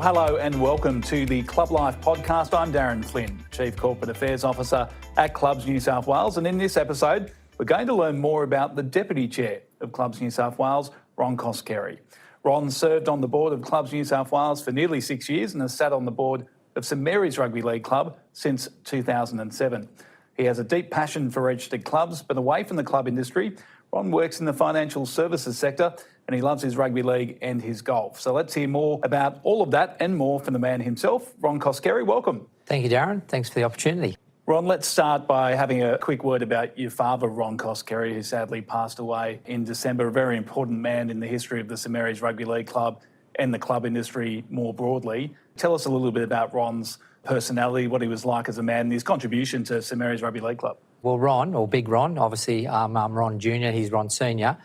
Hello and welcome to the Club Life podcast. I'm Darren Flynn, Chief Corporate Affairs Officer at Clubs New South Wales, and in this episode we're going to learn more about the Deputy Chair of Clubs New South Wales, Ron Coskerie. Ron served on the board of Clubs New South Wales for nearly 6 years and has sat on the board of St Mary's Rugby League Club since 2007. He has a deep passion for registered clubs, but away from the club industry, Ron works in the financial services sector and he loves his rugby league and his golf. So let's hear more about all of that and more from the man himself, Ron Coskerie. Welcome. Thank you, Darren. Thanks for the opportunity. Ron, let's start by having a quick word about your father, Ron Coskerie, who sadly passed away in December, a very important man in the history of the St Mary's Rugby League Club and the club industry more broadly. Tell us a little bit about Ron's personality, what he was like as a man and his contribution to St Mary's Rugby League Club. Well, Ron, or Big Ron, obviously I'm Ron Jr., he's Ron Sr.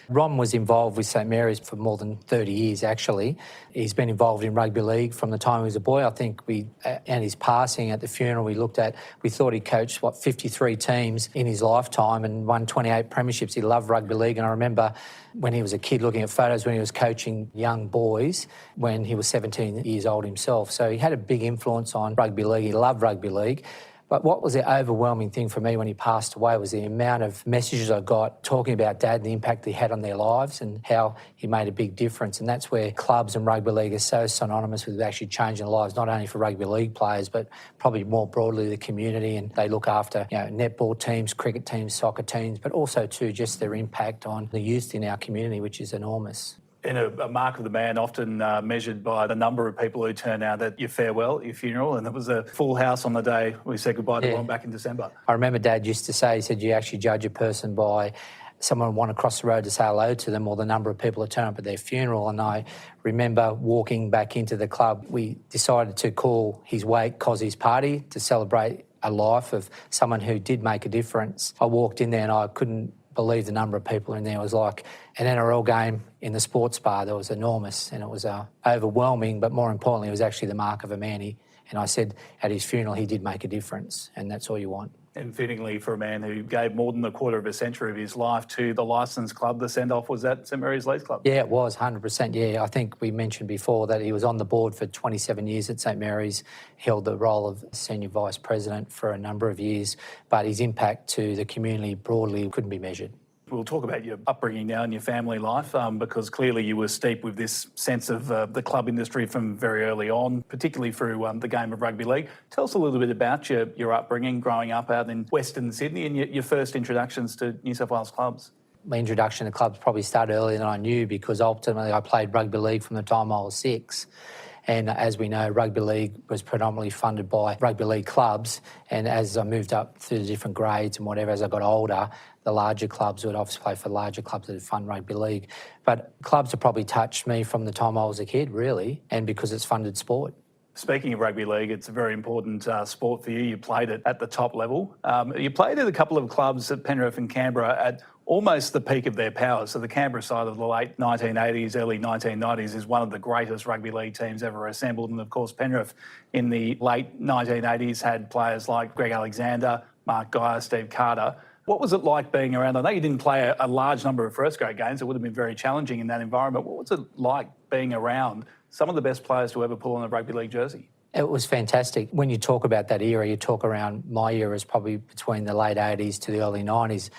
Ron was involved with St Mary's for more than 30 years, actually. He's been involved in rugby league from the time he was a boy. I think and his passing at the funeral, we thought he coached, 53 teams in his lifetime and won 28 premierships. He loved rugby league. And I remember when he was a kid looking at photos when he was coaching young boys when he was 17 years old himself. So he had a big influence on rugby league. He loved rugby league. But what was the overwhelming thing for me when he passed away was the amount of messages I got talking about Dad and the impact he had on their lives and how he made a big difference. And that's where clubs and rugby league are so synonymous with actually changing lives, not only for rugby league players, but probably more broadly the community. And they look after netball teams, cricket teams, soccer teams, but also too just their impact on the youth in our community, which is enormous. And a mark of the man often measured by the number of people who turn out at your farewell, your funeral, and it was a full house on the day we said goodbye to Ron back in December. I remember Dad used to say, he said, you actually judge a person by someone want to cross the road to say hello to them or the number of people that turn up at their funeral. And I remember walking back into the club, we decided to call his wake Cossie's Party to celebrate a life of someone who did make a difference. I walked in there and I couldn't believe the number of people in there. It was like an NRL game in the sports bar that was enormous and it was overwhelming, but more importantly, it was actually the mark of a man. And I said at his funeral, he did make a difference, and that's all you want. And fittingly for a man who gave more than a quarter of a century of his life to the licensed club, the send-off was at St Mary's League Club. Yeah, it was, 100%. Yeah, I think we mentioned before that he was on the board for 27 years at St Mary's, held the role of Senior Vice President for a number of years, but his impact to the community broadly couldn't be measured. We'll talk about your upbringing now and your family life because clearly you were steeped with this sense of the club industry from very early on, particularly through the game of rugby league. Tell us a little bit about your upbringing growing up out in Western Sydney and your first introductions to New South Wales clubs. My introduction to clubs probably started earlier than I knew because ultimately I played rugby league from the time I was 6. And as we know, rugby league was predominantly funded by rugby league clubs. And as I moved up through the different grades and whatever, as I got older, the larger clubs would obviously play for larger clubs that would fund rugby league. But clubs have probably touched me from the time I was a kid, really, and because it's funded sport. Speaking of rugby league, it's a very important sport for you. You played it at the top level. You played at a couple of clubs at Penrith and Canberra at almost the peak of their powers. So the Canberra side of the late 1980s, early 1990s is one of the greatest rugby league teams ever assembled. And of course, Penrith in the late 1980s had players like Greg Alexander, Mark Geyer, Steve Carter. What was it like being around? I know you didn't play a large number of first grade games. It would have been very challenging in that environment. What was it like being around some of the best players to ever pull on a rugby league jersey? It was fantastic. When you talk about that era, you talk around my era is probably between the late 80s to the early 90s.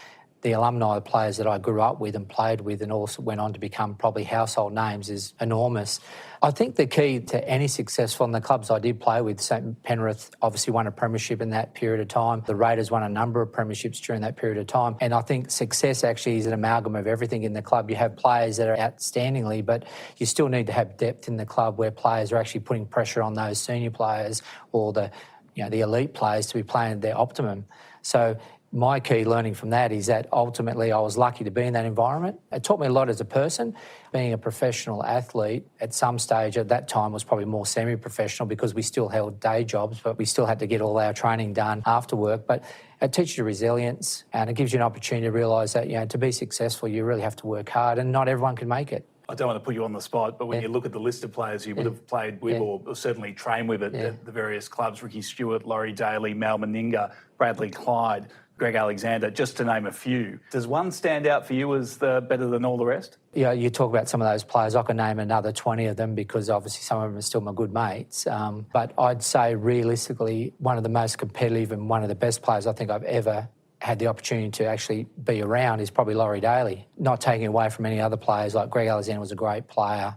The alumni players that I grew up with and played with and also went on to become probably household names is enormous. I think the key to any successful in the clubs I did play with, St Penrith obviously won a premiership in that period of time. The Raiders won a number of premierships during that period of time. And I think success actually is an amalgam of everything in the club. You have players that are outstandingly, but you still need to have depth in the club where players are actually putting pressure on those senior players or the elite players to be playing at their optimum. So my key learning from that is that ultimately I was lucky to be in that environment. It taught me a lot as a person. Being a professional athlete at some stage at that time was probably more semi-professional because we still held day jobs, but we still had to get all our training done after work. But it teaches you resilience and it gives you an opportunity to realise that, to be successful, you really have to work hard and not everyone can make it. I don't want to put you on the spot, but when you look at the list of players you would have played with or certainly trained with at the various clubs, Ricky Stewart, Laurie Daly, Mal Meninga, Bradley Clyde, Greg Alexander, just to name a few. Does one stand out for you as better than all the rest? Yeah, you talk about some of those players. I can name another 20 of them because obviously some of them are still my good mates. But I'd say realistically, one of the most competitive and one of the best players I think I've ever had the opportunity to actually be around is probably Laurie Daly. Not taking away from any other players, like Greg Alexander was a great player,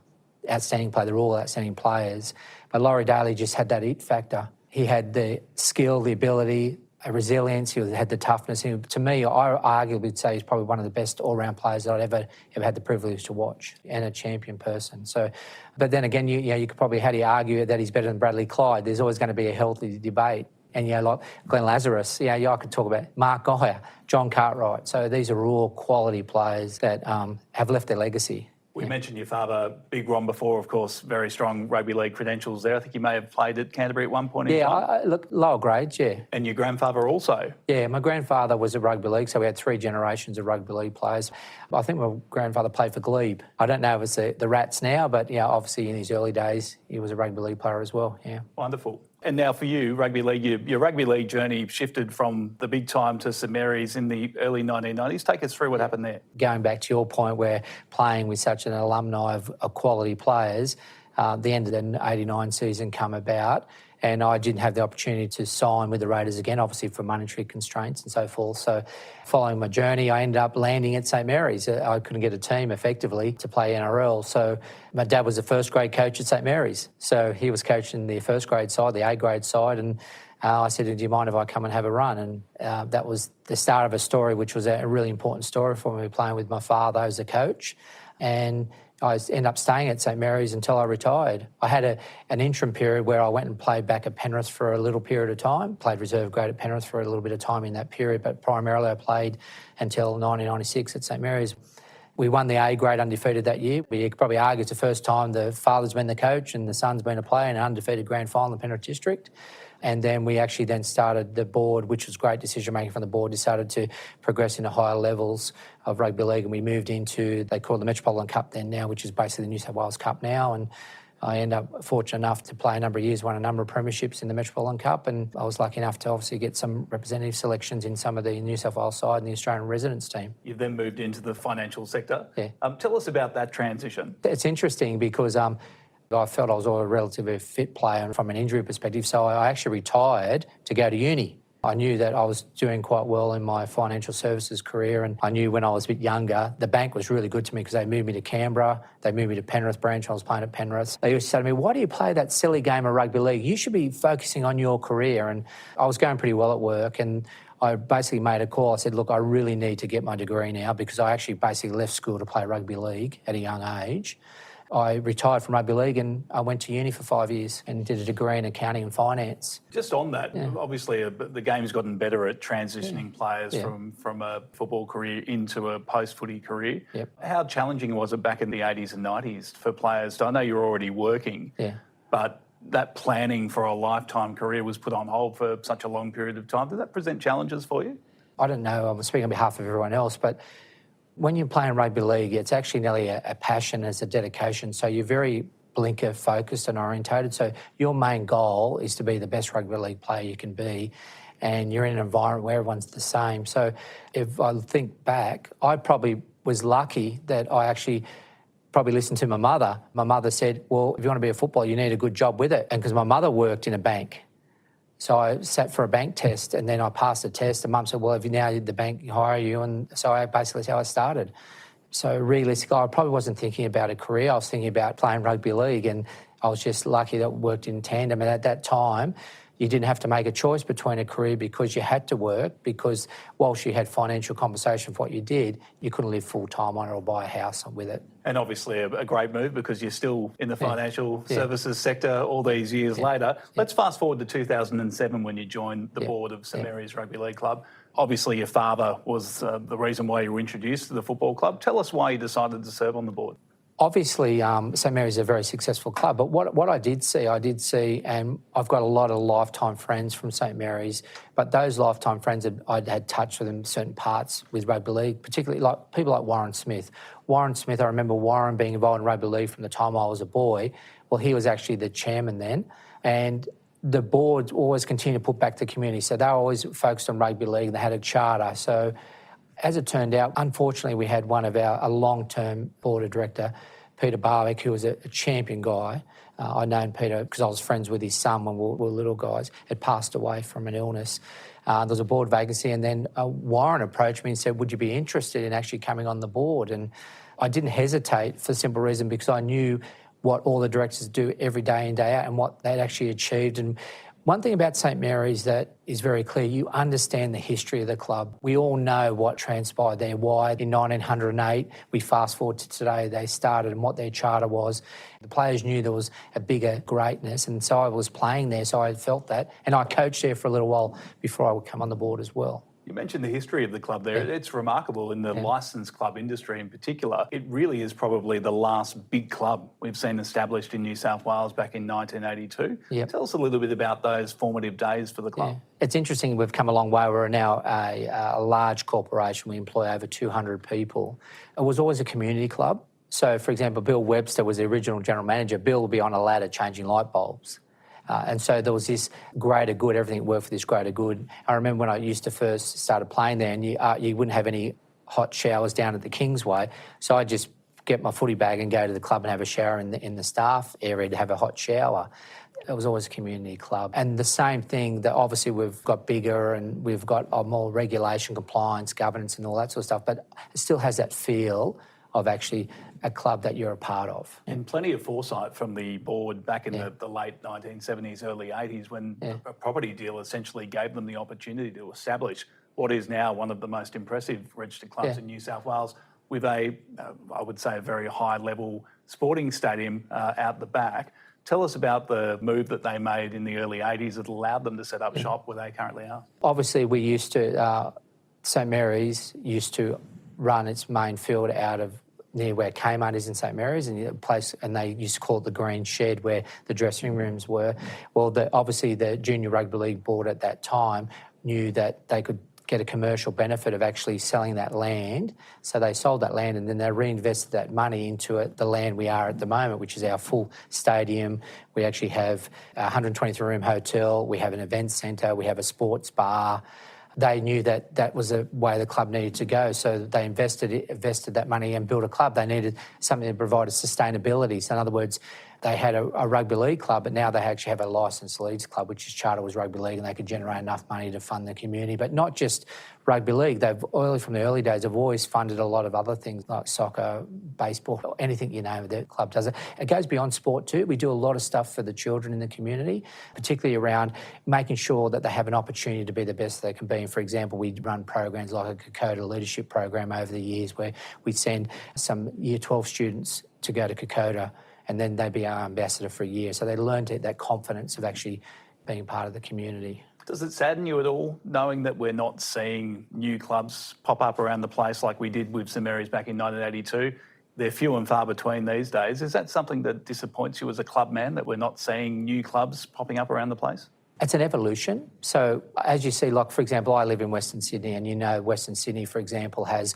outstanding player. They're all outstanding players. But Laurie Daly just had that it factor. He had the skill, the ability, a resilience. He had the toughness. To me, I arguably would say he's probably one of the best all-round players that I've ever had the privilege to watch, and a champion person. So, but then again, you could probably, how do you argue that he's better than Bradley Clyde? There's always going to be a healthy debate. And, like Glenn Lazarus, I could talk about Mark Geyer, John Cartwright. So these are all quality players that have left their legacy. We mentioned your father, Big Ron, before, of course, very strong rugby league credentials there. I think you may have played at Canterbury at one point in time. Look, lower grades, yeah. And your grandfather also? Yeah, my grandfather was a rugby league, so we had 3 generations of rugby league players. I think my grandfather played for Glebe. I don't know if it's the Rats now, but, obviously in his early days, he was a rugby league player as well, yeah. Wonderful. And now for you, rugby league, your rugby league journey shifted from the big time to St Mary's in the early 1990s. Take us through what happened there. Going back to your point where playing with such an alumni of quality players, the end of the 89 season come about, and I didn't have the opportunity to sign with the Raiders again, obviously for monetary constraints and so forth. So following my journey, I ended up landing at St Mary's. I couldn't get a team effectively to play NRL. So my dad was the first grade coach at St Mary's. So he was coaching the first grade side, the A grade side, and I said, do you mind if I come and have a run? And that was the start of a story, which was a really important story for me, playing with my father as a coach. And I ended up staying at St Mary's until I retired. I had an interim period where I went and played back at Penrith for a little period of time, played reserve grade at Penrith for a little bit of time in that period, but primarily I played until 1996 at St Mary's. We won the A grade undefeated that year. You could probably argue it's the first time the father's been the coach and the son's been a player in an undefeated grand final in the Penrith District. And then we actually then started the board, which was great decision-making from the board, decided to progress into higher levels of rugby league, and we moved into, they call it the Metropolitan Cup then now, which is basically the New South Wales Cup now. And I ended up fortunate enough to play a number of years, won a number of premierships in the Metropolitan Cup, and I was lucky enough to obviously get some representative selections in some of the New South Wales side and the Australian residents team. You then moved into the financial sector. Yeah. Tell us about that transition. It's interesting because I felt I was a relatively fit player from an injury perspective, so I actually retired to go to uni. I knew that I was doing quite well in my financial services career, and I knew when I was a bit younger, the bank was really good to me because they moved me to Canberra, they moved me to Penrith branch, I was playing at Penrith. They used to say to me, why do you play that silly game of rugby league? You should be focusing on your career. And I was going pretty well at work, and I basically made a call. I said, look, I really need to get my degree now because I actually basically left school to play rugby league at a young age. I retired from rugby league and I went to uni for 5 years and did a degree in accounting and finance. Just on that, obviously the game's gotten better at transitioning players from a football career into a post-footy career. Yep. How challenging was it back in the 80s and 90s for players? I know you're already working, but that planning for a lifetime career was put on hold for such a long period of time. Did that present challenges for you? I don't know, I'm speaking on behalf of everyone else, but when you're playing rugby league, it's actually nearly a passion, it's a dedication. So you're very blinker focused and orientated. So your main goal is to be the best rugby league player you can be, and you're in an environment where everyone's the same. So if I think back, I probably was lucky that I actually probably listened to my mother. My mother said, well, if you want to be a footballer, you need a good job with it. And because my mother worked in a bank. So I sat for a bank test and then I passed the test, and Mum said, well, if you now the bank hire you, and so I basically that's how I started. So realistically, I probably wasn't thinking about a career, I was thinking about playing rugby league, and I was just lucky that it worked in tandem. And at that time, you didn't have to make a choice between a career because you had to work, because whilst you had financial compensation for what you did, you couldn't live full-time on it or buy a house with it. And obviously a great move because you're still in the financial services sector all these years later. Let's fast forward to 2007 when you joined the board of St Mary's Rugby League Club. Obviously your father was the reason why you were introduced to the football club. Tell us why you decided to serve on the board. Obviously, St Mary's is a very successful club, but what I did see, and I've got a lot of lifetime friends from St Mary's, but those lifetime friends, I'd had touch with them certain parts with rugby league, particularly like people like Warren Smith. Warren Smith, I remember Warren being involved in rugby league from the time I was a boy. Well, he was actually the chairman then, and the board always continued to put back to the community. So they were always focused on rugby league. They had a charter. So as it turned out, unfortunately, we had one of a long-term board of director, Peter Barwick, who was a champion guy. I'd known Peter because I was friends with his son when we were little guys, had passed away from an illness. There was a board vacancy, and then Warren approached me and said, would you be interested in actually coming on the board? And I didn't hesitate for the simple reason because I knew what all the directors do every day in, day out and what they'd actually achieved. And one thing about St Mary's that is very clear, you understand the history of the club. We all know what transpired there, why in 1908, we fast forward to today, they started and what their charter was. The players knew there was a bigger greatness, and so I was playing there, so I felt that. And I coached there for a little while before I would come on the board as well. You mentioned the history of the club there. Yeah. It's remarkable in the licensed club industry in particular. It really is probably the last big club we've seen established in New South Wales back in 1982. Yep. Tell us a little bit about those formative days for the club. Yeah. It's interesting, we've come a long way. We're now a large corporation. We employ over 200 people. It was always a community club. So, for example, Bill Webster was the original general manager. Bill would be on a ladder changing light bulbs. And so there was this greater good, everything worked for this greater good. I remember when I used to first started playing there and you wouldn't have any hot showers down at the Kingsway, so I'd just get my footy bag and go to the club and have a shower in the staff area to have a hot shower. It was always a community club. And the same thing, that obviously we've got bigger and we've got more regulation, compliance, governance and all that sort of stuff, but it still has that feel of actually a club that you're a part of. And plenty of foresight from the board back in the late 1970s, early 80s, when a property deal essentially gave them the opportunity to establish what is now one of the most impressive registered clubs in New South Wales, with I would say, a very high-level sporting stadium out the back. Tell us about the move that they made in the early 80s that allowed them to set up shop where they currently are. Obviously, we used to, St Mary's used to run its main field out of near where Kmart is in St Mary's, and they used to call it the Green Shed, where the dressing rooms were. Well, obviously the Junior Rugby League Board at that time knew that they could get a commercial benefit of actually selling that land. So they sold that land and then they reinvested that money into the land we are at the moment, which is our full stadium. We actually have a 123-room hotel, we have an event centre, we have a sports bar. They knew that that was the way the club needed to go, so they invested that money and built a club. They needed something that provided sustainability. So in other words, they had a rugby league club, but now they actually have a licensed leagues club, which is charter was rugby league, and they could generate enough money to fund the community. But not just rugby league. From the early days, they've always funded a lot of other things like soccer, baseball, anything you name it, the club does it. It goes beyond sport too. We do a lot of stuff for the children in the community, particularly around making sure that they have an opportunity to be the best they can be. And for example, we run programs like a Kokoda leadership program over the years where we send some Year 12 students to go to Kokoda, and then they'd be our ambassador for a year. So they learned that confidence of actually being part of the community. Does it sadden you at all, knowing that we're not seeing new clubs pop up around the place like we did with St Mary's back in 1982? They're few and far between these days. Is that something that disappoints you as a club man, that we're not seeing new clubs popping up around the place? It's an evolution. So as you see, like for example, I live in Western Sydney, and you know Western Sydney, for example, has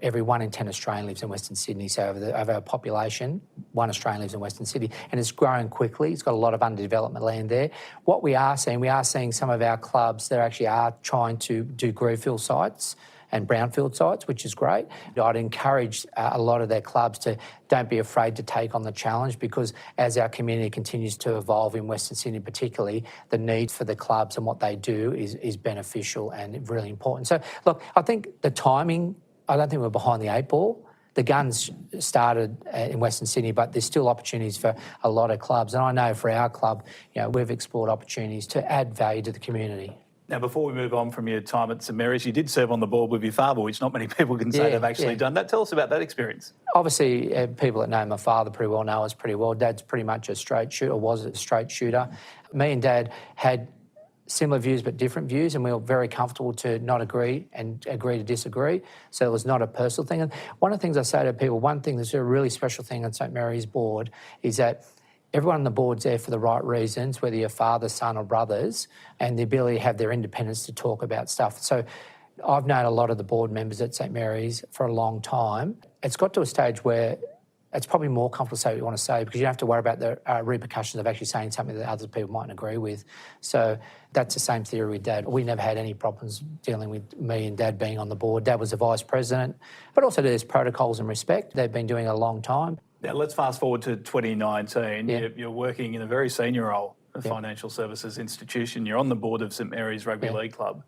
every 1 in 10 Australian lives in Western Sydney. So over our population, 1 Australian lives in Western Sydney, and it's growing quickly. It's got a lot of underdevelopment land there. What we are seeing some of our clubs that actually are trying to do greenfield sites and brownfield sites, which is great. I'd encourage a lot of their clubs to don't be afraid to take on the challenge, because as our community continues to evolve in Western Sydney particularly, the need for the clubs and what they do is beneficial and really important. So look, I think the timing, I don't think we're behind the 8 ball. The guns started in Western Sydney, but there's still opportunities for a lot of clubs. And I know for our club, we've explored opportunities to add value to the community. Now, before we move on from your time at St Mary's, you did serve on the board with your father, which not many people can say they've actually done that. Tell us about that experience. Obviously, people that know my father pretty well know us pretty well. Dad's pretty much a straight shooter, was a straight shooter. Me and Dad had similar views but different views, and we were very comfortable to not agree and agree to disagree. So it was not a personal thing. And one of the things I say to people, one thing that's a really special thing on St Mary's board is that everyone on the board's there for the right reasons, whether you're father, son or brothers, and the ability to have their independence to talk about stuff. So I've known a lot of the board members at St Mary's for a long time. It's got to a stage where it's probably more comfortable to say what you want to say because you don't have to worry about the repercussions of actually saying something that other people mightn't agree with. So that's the same theory with Dad. We never had any problems dealing with me and Dad being on the board. Dad was the vice president, but also there's protocols and respect. They've been doing it a long time. Now, let's fast forward to 2019. Yeah. You're working in a very senior role, a financial services institution. You're on the board of St Mary's Rugby League Club.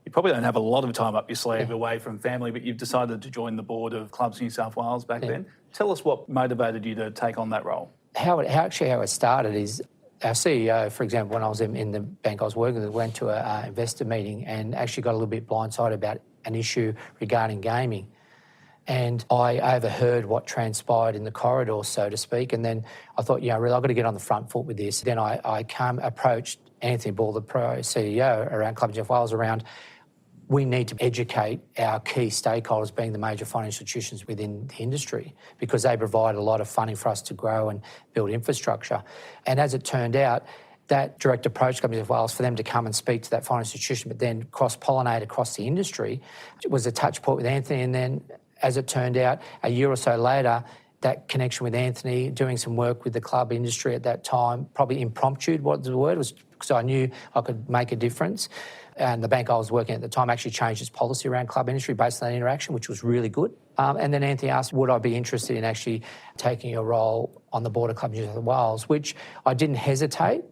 You probably don't have a lot of time up your sleeve away from family, but you've decided to join the board of Clubs New South Wales back then. Tell us what motivated you to take on that role. How it started is our CEO, for example, when I was in the bank I was working with, went to an investor meeting and actually got a little bit blindsided about an issue regarding gaming. And I overheard what transpired in the corridor, so to speak, and then I thought, really, I've got to get on the front foot with this. Then I approached Anthony Ball, the pro CEO around Clubs New South Wales, around we need to educate our key stakeholders, being the major financial institutions within the industry, because they provide a lot of funding for us to grow and build infrastructure. And as it turned out, that direct approach Clubs New South Wales for them to come and speak to that financial institution, but then cross-pollinate across the industry, was a touch point with Anthony. And then, as it turned out, a year or so later, that connection with Anthony, doing some work with the club industry at that time, probably impromptu, what the word was, because I knew I could make a difference. And the bank I was working at the time actually changed its policy around club industry based on that interaction, which was really good. And then Anthony asked, would I be interested in actually taking a role on the board of Clubs New South Wales, which I didn't hesitate.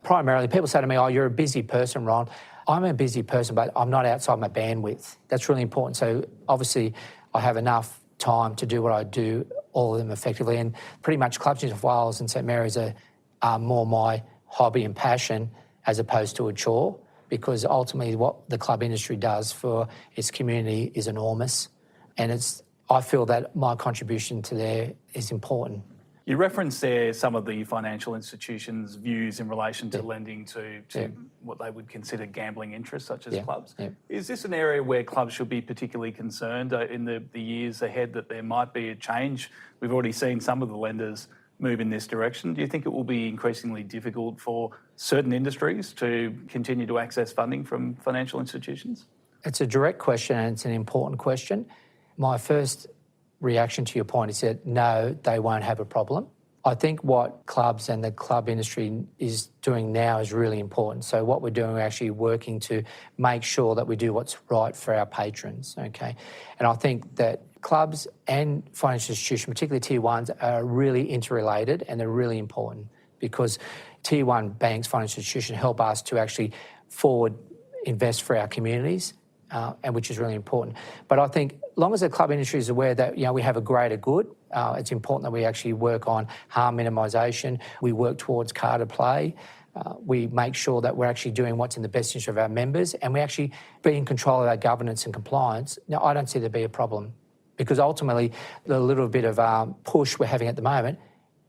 Primarily, people say to me, you're a busy person, Ron. I'm a busy person, but I'm not outside my bandwidth. That's really important. So obviously, I have enough time to do what I do, all of them effectively. And pretty much Clubs New South Wales and St Mary's are more my hobby and passion as opposed to a chore, because ultimately what the club industry does for its community is enormous. And I feel that my contribution to there is important. You referenced there some of the financial institutions' views in relation to lending to what they would consider gambling interests, such as clubs. Is this an area where clubs should be particularly concerned in the years ahead that there might be a change? We've already seen some of the lenders move in this direction. Do you think it will be increasingly difficult for certain industries to continue to access funding from financial institutions? It's a direct question and it's an important question. My first reaction to your point is that no, they won't have a problem. I think what clubs and the club industry is doing now is really important. So what we're doing, we're actually working to make sure that we do what's right for our patrons, okay? And I think that clubs and financial institutions, particularly Tier 1s, are really interrelated and they're really important because Tier 1 banks, financial institutions help us to actually forward invest for our communities, and which is really important. But I think as long as the club industry is aware that we have a greater good, it's important that we actually work on harm minimisation. We work towards carded play. We make sure that we're actually doing what's in the best interest of our members, and we actually be in control of our governance and compliance. Now, I don't see there be a problem because ultimately the little bit of push we're having at the moment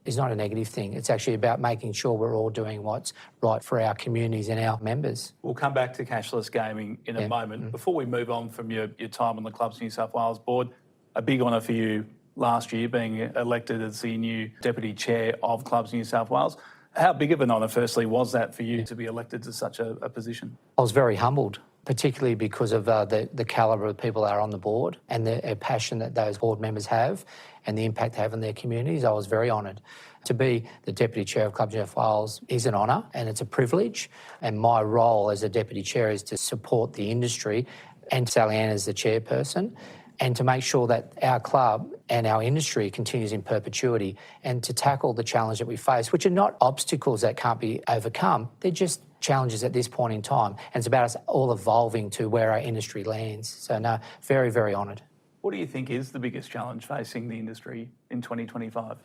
is not a negative thing. It's actually about making sure we're all doing what's right for our communities and our members. We'll come back to cashless gaming in a moment. Before we move on from your time on the Clubs New South Wales board, a big honour for you last year being elected as the new Deputy Chair of Clubs New South Wales. How big of an honour, firstly, was that for you to be elected to such a position? I was very humbled, particularly because of the calibre of people that are on the board and the passion that those board members have and the impact they have on their communities. I was very honoured. To be the Deputy Chair of Clubs New South Wales is an honour and it's a privilege. And my role as a Deputy Chair is to support the industry and Sally Ann as the chairperson and to make sure that our club and our industry continues in perpetuity and to tackle the challenge that we face, which are not obstacles that can't be overcome. They're just challenges at this point in time. And it's about us all evolving to where our industry lands. So, no, very, very honoured. What do you think is the biggest challenge facing the industry in 2025?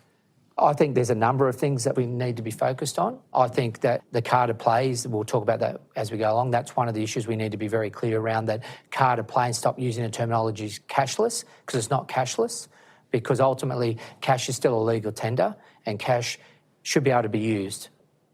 I think there's a number of things that we need to be focused on. I think that the carded plays, we'll talk about that as we go along, that's one of the issues we need to be very clear around, that carded play and stop using the terminology cashless, because it's not cashless, because ultimately cash is still a legal tender and cash should be able to be used.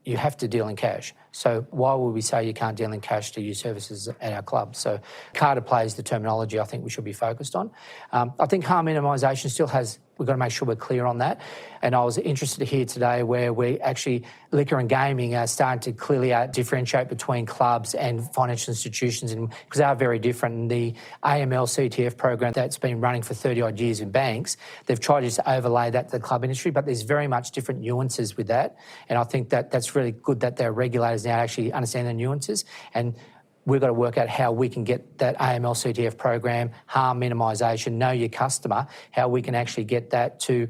You have to deal in cash. So why would we say you can't deal in cash to use services at our club? So card of play is the terminology I think we should be focused on. I think harm minimisation still has, we've got to make sure we're clear on that. And I was interested to hear today where we actually, liquor and gaming are starting to clearly differentiate between clubs and financial institutions, because they are very different. And the AML CTF program that's been running for 30 odd years in banks, they've tried to just overlay that to the club industry, but there's very much different nuances with that. And I think that that's really good that their regulators now actually understand the nuances. And we've got to work out how we can get that AML CTF program, harm minimisation, know your customer, how we can actually get that to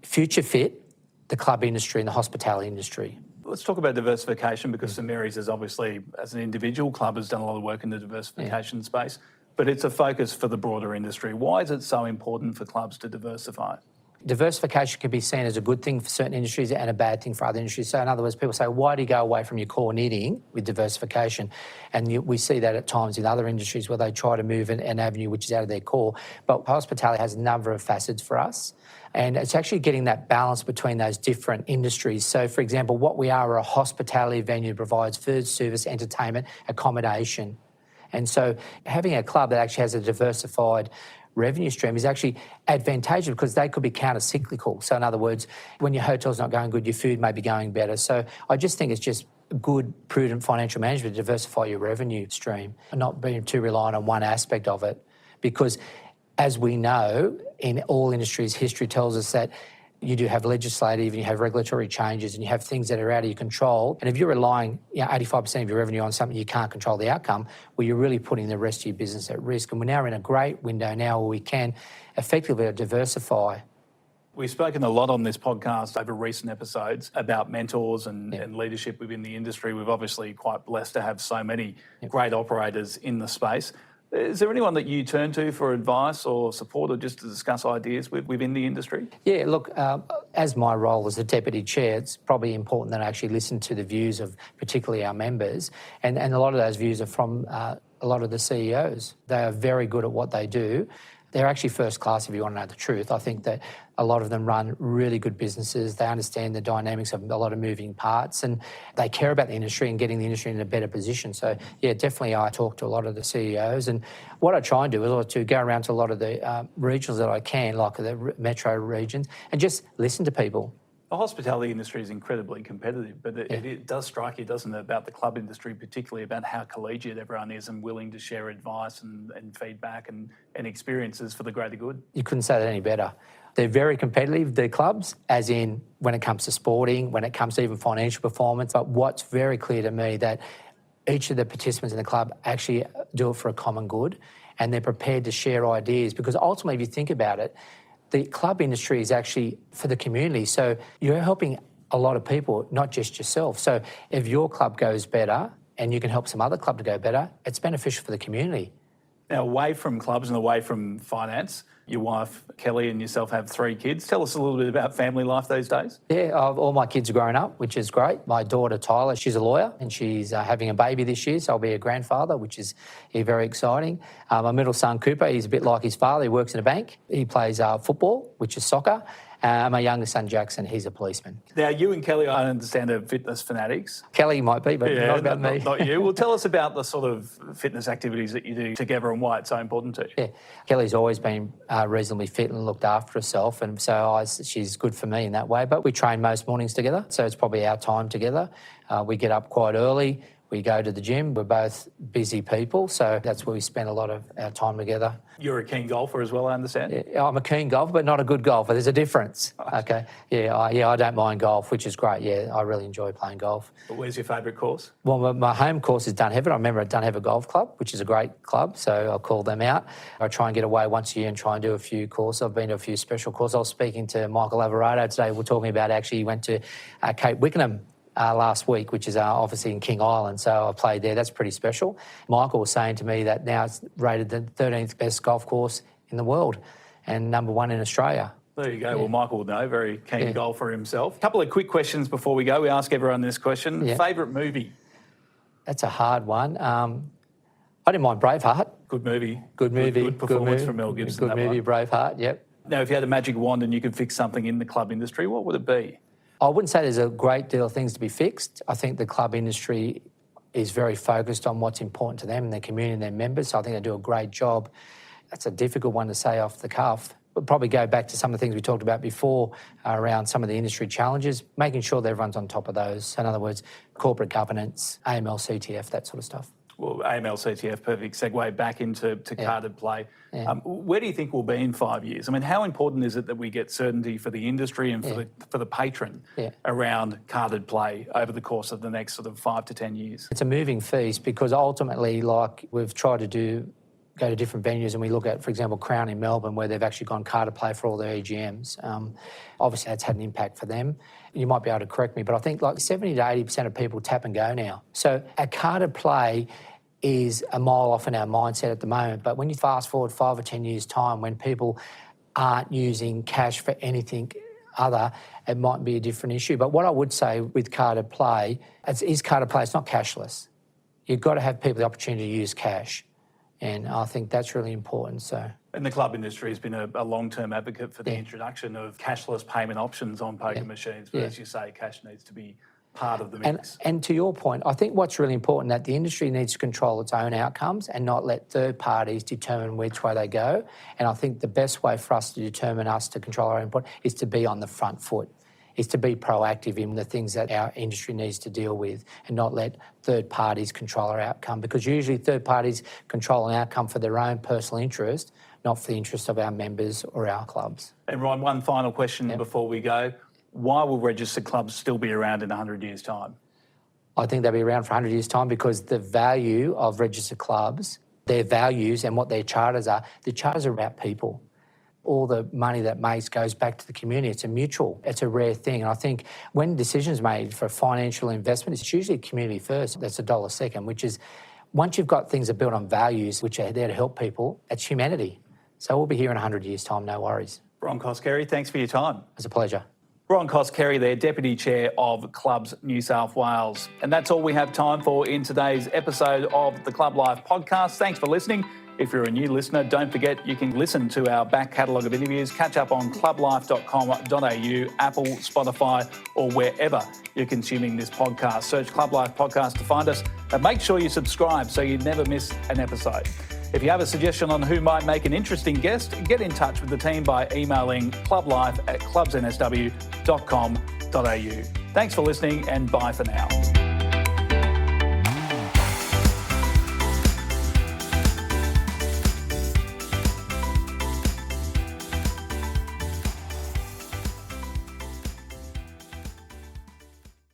future fit the club industry and the hospitality industry. Let's talk about diversification, because St Mary's has obviously, as an individual club, has done a lot of work in the diversification space, but it's a focus for the broader industry. Why is it so important for clubs to diversify? Diversification can be seen as a good thing for certain industries and a bad thing for other industries. So in other words, people say, why do you go away from your core knitting with diversification? And we see that at times in other industries where they try to move an avenue which is out of their core. But hospitality has a number of facets for us. And it's actually getting that balance between those different industries. So, for example, what we are a hospitality venue that provides food, service, entertainment, accommodation. And so having a club that actually has a diversified revenue stream is actually advantageous, because they could be counter-cyclical. So in other words, when your hotel's not going good, your food may be going better. So I just think it's just good, prudent financial management to diversify your revenue stream and not being too reliant on one aspect of it. Because as we know, in all industries, history tells us that you do have legislative and you have regulatory changes and you have things that are out of your control. And if you're relying 85% of your revenue on something you can't control the outcome, well, you're really putting the rest of your business at risk. And we're now in a great window now where we can effectively diversify. We've spoken a lot on this podcast over recent episodes about mentors and leadership within the industry. We've obviously quite blessed to have so many great operators in the space. Is there anyone that you turn to for advice or support, or just to discuss ideas within the industry? Yeah, look, as my role as the Deputy Chair, it's probably important that I actually listen to the views of particularly our members. And a lot of those views are from a lot of the CEOs. They are very good at what they do. They're actually first class, if you want to know the truth. I think that a lot of them run really good businesses. They understand the dynamics of a lot of moving parts, and they care about the industry and getting the industry in a better position. So, yeah, definitely I talk to a lot of the CEOs. And what I try and do is to go around to a lot of the regions that I can, like the metro regions, and just listen to people. The hospitality industry is incredibly competitive, but it does strike you, doesn't it, about the club industry, particularly about how collegiate everyone is and willing to share advice and feedback and experiences for the greater good. You couldn't say that any better. They're very competitive, the clubs, as in when it comes to sporting, when it comes to even financial performance. But what's very clear to me that each of the participants in the club actually do it for a common good, and they're prepared to share ideas, because ultimately, if you think about it, the club industry is actually for the community. So you're helping a lot of people, not just yourself. So if your club goes better and you can help some other club to go better, it's beneficial for the community. Now, away from clubs and away from finance, your wife, Kelly, and yourself have 3 kids. Tell us a little bit about family life these days. Yeah, all my kids are growing up, which is great. My daughter, Tyler, she's a lawyer and she's having a baby this year, so I'll be a grandfather, which is very exciting. My middle son, Cooper, he's a bit like his father. He works in a bank. He plays football, which is soccer. My youngest son, Jackson, he's a policeman. Now, you and Kelly, I understand, are fitness fanatics. Kelly might be, but not about me. Not you. Well, tell us about the sort of fitness activities that you do together and why it's so important to you. Yeah, Kelly's always been reasonably fit and looked after herself, and so she's good for me in that way. But we train most mornings together, so it's probably our time together. We get up quite early. We go to the gym. We're both busy people, so that's where we spend a lot of our time together. You're a keen golfer as well, I understand? Yeah, I'm a keen golfer, but not a good golfer. There's a difference. Okay. Yeah, I don't mind golf, which is great. Yeah, I really enjoy playing golf. But where's your favourite course? Well, my home course is Dunheaven. I remember at Dunheaven Golf Club, which is a great club, so I'll call them out. I try and get away once a year and try and do a few courses. I've been to a few special courses. I was speaking to Michael Alvarado today. We're talking about actually he went to Cape Wickenham last week, which is obviously in King Island, so I played there. That's pretty special. Michael was saying to me that now it's rated the 13th best golf course in the world and #1 in Australia. There you go. Yeah. Well, Michael will know, very keen golfer himself. A couple of quick questions before we go. We ask everyone this question. Yeah. Favourite movie? That's a hard one. I didn't mind Braveheart. Good movie. Good movie. Good performance from Mel Gibson. Good movie, Braveheart, yep. Now, if you had a magic wand and you could fix something in the club industry, what would it be? I wouldn't say there's a great deal of things to be fixed. I think the club industry is very focused on what's important to them and their community and their members, so I think they do a great job. That's a difficult one to say off the cuff. But probably go back to some of the things we talked about before around some of the industry challenges, making sure that everyone's on top of those. In other words, corporate governance, AML, CTF, that sort of stuff. Well, AML, CTF, perfect segue back into carded play. Yeah. Where do you think we'll be in 5 years? I mean, how important is it that we get certainty for the industry and for the patron around carded play over the course of the next sort of 5 to 10 years? It's a moving feast because ultimately, like we've tried to go to different venues and we look at, for example, Crown in Melbourne, where they've actually gone carded play for all their EGMs. Obviously, that's had an impact for them. You might be able to correct me, but I think like 70 to 80% of people tap and go now. So a carded play is a mile off in our mindset at the moment. But when you fast forward 5 or 10 years' time, when people aren't using cash for anything other, it might be a different issue. But what I would say with carded play, it's carded play, it's not cashless. You've got to have people the opportunity to use cash. And I think that's really important. So, and the club industry has been a long-term advocate for the introduction of cashless payment options on poker machines. But as you say, cash needs to be part of the mix. And to your point, I think what's really important that the industry needs to control its own outcomes and not let third parties determine which way they go. And I think the best way for us to determine us to control our input is to be on the front foot, is to be proactive in the things that our industry needs to deal with and not let third parties control our outcome, because usually third parties control an outcome for their own personal interest, not for the interest of our members or our clubs. And Ryan, one final question before we go. Why will registered clubs still be around in 100 years' time? I think they'll be around for 100 years' time because the value of registered clubs, their values and what their charters are, the charters are about people. All the money that makes goes back to the community. It's a mutual, it's a rare thing. And I think when decisions made for financial investment, it's usually community first. That's $1 second, which is once you've got things that are built on values, which are there to help people, it's humanity. So we'll be here in 100 years' time, no worries. Ron Coskerie, thanks for your time. It's a pleasure. Ron Coskerie there, Deputy Chair of Clubs New South Wales. And that's all we have time for in today's episode of the Club Life podcast. Thanks for listening. If you're a new listener, don't forget you can listen to our back catalogue of interviews. Catch up on clublife.com.au, Apple, Spotify, or wherever you're consuming this podcast. Search Club Life Podcast to find us, and make sure you subscribe so you never miss an episode. If you have a suggestion on who might make an interesting guest, get in touch with the team by emailing clublife@clubsnsw.com.au. Thanks for listening, and bye for now.